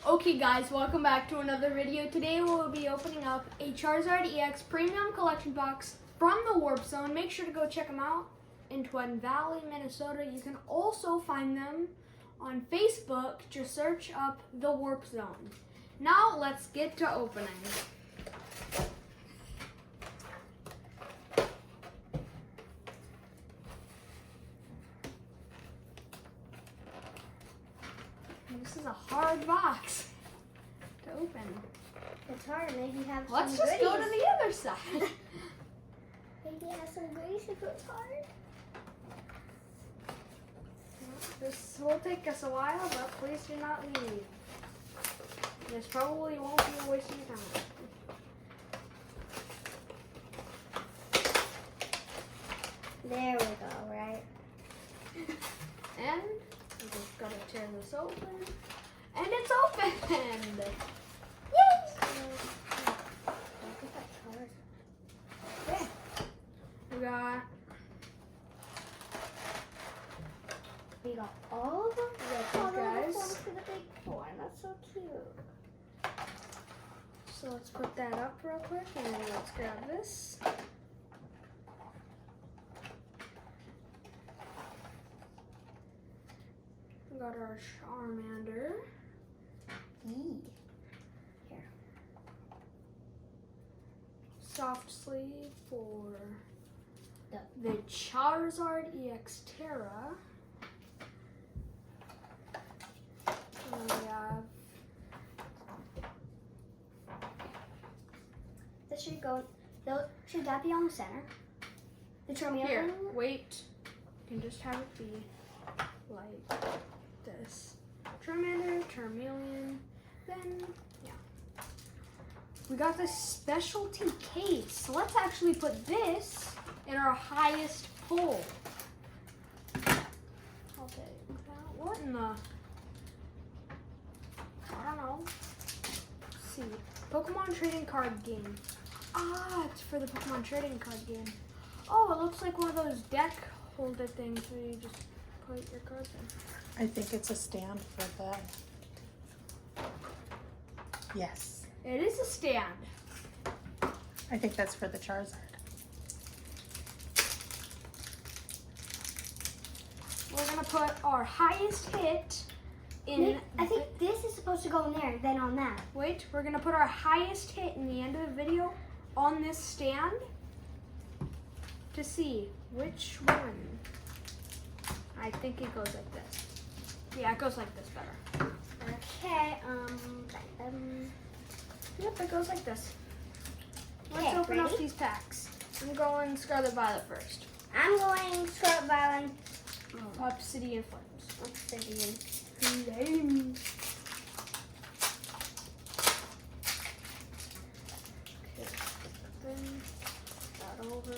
Okay guys, welcome back to another video. Today we'll be opening up a Charizard EX Premium Collection Box from the Warp Zone. Make sure to go check them out in Twin Valley, Minnesota. You can also find them on Facebook. Just search up the Warp Zone. Now let's get to opening. This is a hard box to open. It's hard. Maybe have some Let's just goodies. go to the other side. Maybe have some goodies if it's hard. This will take us a while, but please do not leave. This probably won't be a waste of your time. There we go, right? And we just gotta tear this open. And it's opened! Yay! Look at that color. Okay. We got all of them. All the guys. guys. For the big one. That's so cute. So let's put that up real quick and then let's grab this. We got our Charmander. Here. Soft sleeve for the Charizard EX Terra. And we have This should go. Should that be on the center? The Charmander. here. Wait, you can just have it be like this. Charmander, Charmeleon, then yeah. We got this specialty case. So let's actually put this in our highest pull. I'll take that. What in the? I don't know. Let's see. Pokemon trading card game. Ah, it's for the Pokemon trading card game. Oh, it looks like one of those deck holder things where you just put your cards in. I think it's a stand for the. Yes, It is a stand. I think that's for the Charizard. We're gonna put our highest hit in. I think this is supposed to go in there, then on that. Wait, we're gonna put our highest hit in the end of the video on this stand to see which one. I think it goes like this. Yeah, it goes like this better. Okay. Yep, it goes like this. Let's Okay, open up ready? these packs. I'm going Scarlet Violet first. I'm going Scarlet Violet. Obsidian Flames. Obsidian. Flames. Okay, then that over.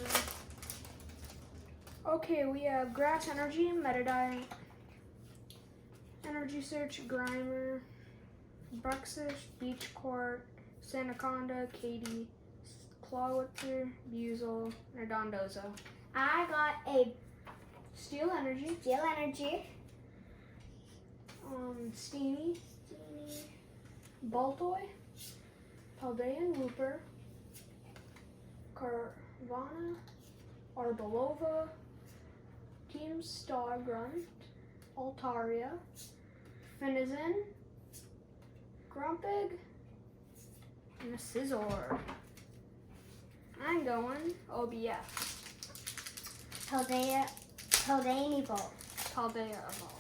Okay, we have Grass Energy, Metadite, Energy Search, Grimer, Bruxish, Beach Court, Sandaconda, Katie, Clawitzer, Buzel, and Dondozo. I got a Steel Energy, Steel Energy. Steamy, Baltoy, Paldean Looper, Carvana, Arbulova, Team Star Grunt, Altaria, Finizen, Grumpig, and a Scizor. I'm going OBF. Paldea Evolve. Paldea Evolve.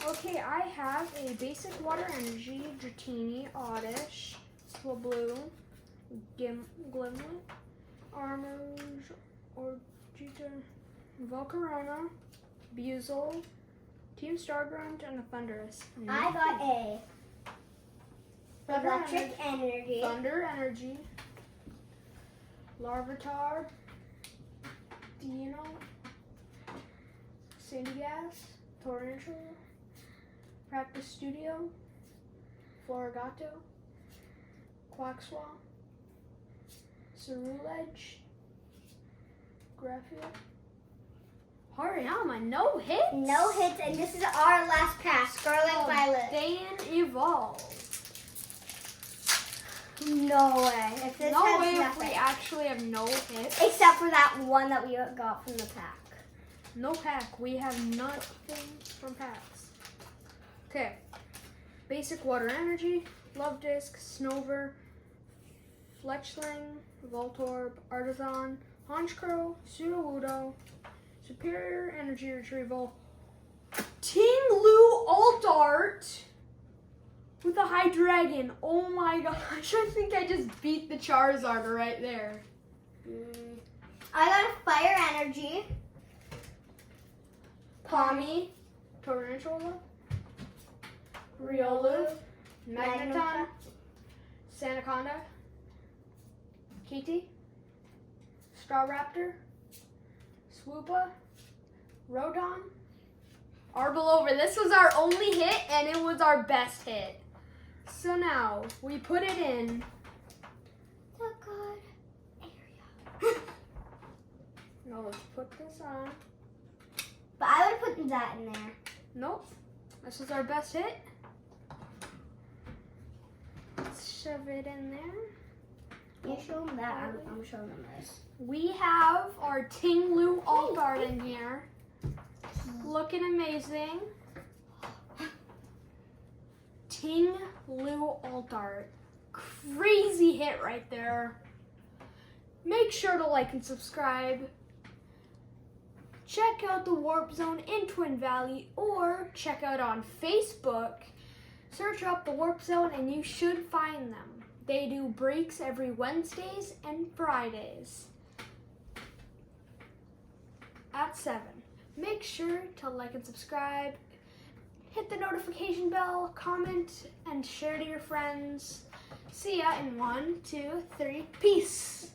Okay, I have a basic water energy, Dratini, Oddish, Swablu, Glimlet, Armorge, Orgita, Volcarona, Buzel, Team Stargrunt, and a Thundurus. I got a Thunder Electric Energy. Thunder Energy, Larvitar, Dino, Sandygast, Torrential, Practice Studio, Florigato, Quaxwell, Cerulege, Holographic. Hariyama, no hits? No hits, and this is our last pass. Scarlet Violet. Dan Evolve. No way. If this No has way if nothing. we actually have no hits. Except for that one that we got from the pack. No pack. We have nothing from packs. Okay. Basic Water Energy, Love Disc, Snover, Fletchling, Voltorb, Artisan, Honchkrow, Sudowoodo, Superior Energy Retrieval, Ting-Lu Alt Art with a Hydreigon. Oh my gosh, I think I just beat the Charizard right there. I got a Fire Energy. Palmy, Torrential, Riolu, Magneton, Sandaconda, Kitty, Staraptor, Swoopa, Rodon, Arbolover. This was our only hit and it was our best hit. So now we put it in The good area. now let's put this on. But I would have put that in there. Nope. This is our best hit. Let's shove it in there. You show them that. I'm showing them this. We have our Ting-Lu Alt Art in here. Looking amazing. Ting-Lu Alt Art. Crazy hit right there. Make sure to like and subscribe. Check out the Warp Zone in Twin Valley or check out on Facebook. Search up the Warp Zone and you should find them. They do breaks every Wednesdays and Fridays at 7. Make sure to like and subscribe. Hit the notification bell, comment, and share to your friends. See ya in 1, 2, 3. Peace.